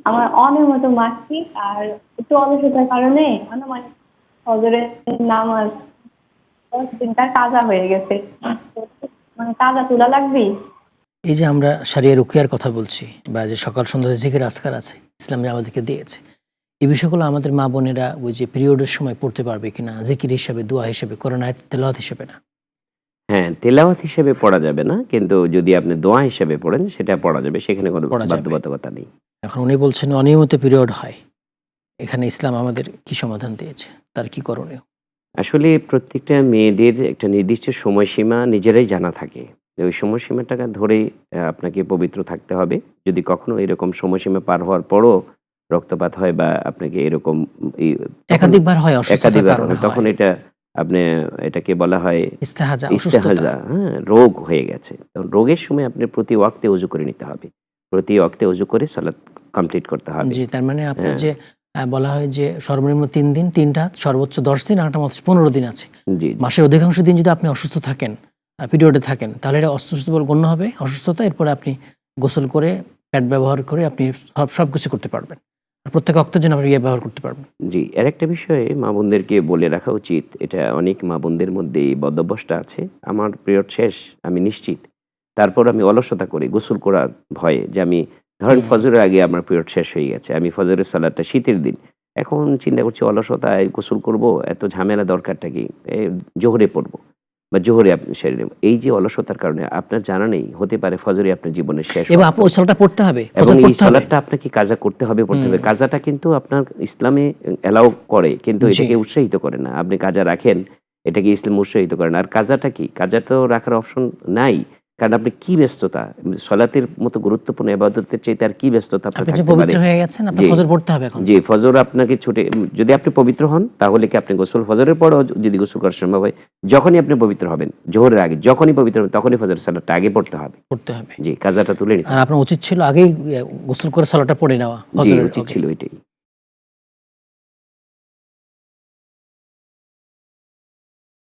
আমার অনিয়মিত মাসিক আর একটু অলসতার কারণে মানে ফজরের নামাজ 10 দিনটা কাজা হয়ে গেছে। মানে কাজা তোলা লাগবে। এই যে আমরা শারিয়া রুকিয়ার কথা বলছি বা যে সকাল সন্ধ্যা জিকির আজকার আছে ইসলাম যে আমাদেরকে দিয়েছে, এই বিষয়গুলো আমাদের মা বোনেরা ওই যে পিরিয়ডের সময় পড়তে পারবে কিনা, জিকির হিসাবে, দোয়া হিসেবে, কোরআন আয়াত তেলাওয়াত হিসেবে না? হ্যাঁ, তেলাওয়াত হিসেবে পড়া যাবে না, কিন্তু যদি আপনি দোয়া হিসেবে পড়েন সেটা পড়া যাবে, সেখানে কোনো পড়া যাবে। বাধ্যবাধকতা নেই। এখন উনি বলছেন অনিয়মিত পিরিয়ড হয়, এখানে ইসলাম আমাদের কি সমাধান দিয়েছে, তার কি করণীয়? আসলে প্রত্যেকটা মেয়েদের একটা নির্দিষ্ট সময়সীমা নিজেরাই জানা থাকে। ওই সময়সীমাটাকে ধরেই আপনাকে পবিত্র থাকতে হবে। যদি কখনো এরকম সময়সীমা পার হওয়ার পরও রক্তপাত হয় বা আপনাকে এরকম তখন একাধিকবার হয়, অসুস্থতার একাধিকবার কারণে হয়, তখন হয়। আপনি এটাকে বলা হয় ইস্তেহাজা, অসুস্থতা। ইস্তেহাজা, হ্যাঁ? রোগ হয়ে গেছে। তখন রোগের সময় আপনি প্রতি ওয়াক্তে ওযু করে নিতে হবে। প্রতি ওয়াক্তে ওযু করে সালাত কমপ্লিট করতে হবে। জি, তার মানে আপনার হ্যাঁ। যে বলা হয় যে সর্বনিম্ন 3 দিন, 3 রাত, সর্বোচ্চ 10 দিন, আর একটা মাত্র 15 দিন আছে। জি, জি। মাসের অধিকাংশ দিন যদি আপনি অসুস্থ থাকেন, পিরিয়ডে থাকেন, তাহলে এটা অসুস্থ বলে গণ্য হবে, অসুস্থতা। এরপরে আপনি গোসল করে, প্যাড ব্যবহার করে আপনি সবকিছু করতে পারবেন। আর প্রত্যেক অক্তের জন্য আপনি ব্যবহার করতে পারবেন। জি, আরেকটা বিষয়ে মা বোনদেরকে বলে রাখা উচিত, এটা অনেক মা বোনদের মধ্যে এই বদঅভ্যাসটা আছে। আমার পিরিয়ড শেষ, আমি নিশ্চিত। তারপর আমি অলসতা করি গোসল করার ভয়ে, যে আমি ধরেন ফজরের আগে আমার পিরিয়ড শেষ হয়ে গেছে। আমি ফজরের সালাতটা শীতের দিন। এখন চিন্তা করছি অলসতায় গোসল করব, এত ঝামেলা দরকারটা কি? জোহরে পড়ব বা জোহরে আপনি সেরে নেব। এই যে অলসতার কারণে আপনার জানা নেই, হতে পারে ফজরে আপনার জীবনের শেষ এবং ওয়াক্ত। আপনি ওই সালাতটা পড়তে হবে, এবং ফজর এই পড়তে হবে। সালাতটা আপনাকে কাজা করতে হবে, পড়তে হবে। কাজাটা কিন্তু আপনার ইসলামে অ্যালাউ করে, কিন্তু জি। এটাকে উৎসাহিত করে না। আপনি কাজা রাখেন, এটাকে ইসলাম উৎসাহিত করে না। আর কাজাটা কি? কাজা তো রাখার অপশন নাই। কারণ আপনি কি ব্যস্ততা? সলাতের মতো গুরুত্বপূর্ণ ইবাদতের চাইতে আর কি ব্যস্ততা আপনার আপনি যে থাকতে পারে? পবিত্র হয়ে গেছেন, আপনার জি, ফজর পড়তে হবে এখন। জি, ফজর আপনাকে ছুটে, যদি আপনি পবিত্র হন তাহলে কি আপনি গোসল ফজরের পরেও যদি গোসল করা সম্ভব হয়, যখনই আপনি পবিত্র হবেন, জোহরের আগে যখনই পবিত্র হবেন তখনই ফজরের সালাতটা আগে পড়তে হবে। পড়তে হবে। জি, কাজাটা তুলে নিতে আর হবে। আপনার উচিত ছিল আগেই গোসল করে সালাতটা পড়ে নেওয়া জি, ফজরের উচিত আগে। ছিল এটাই।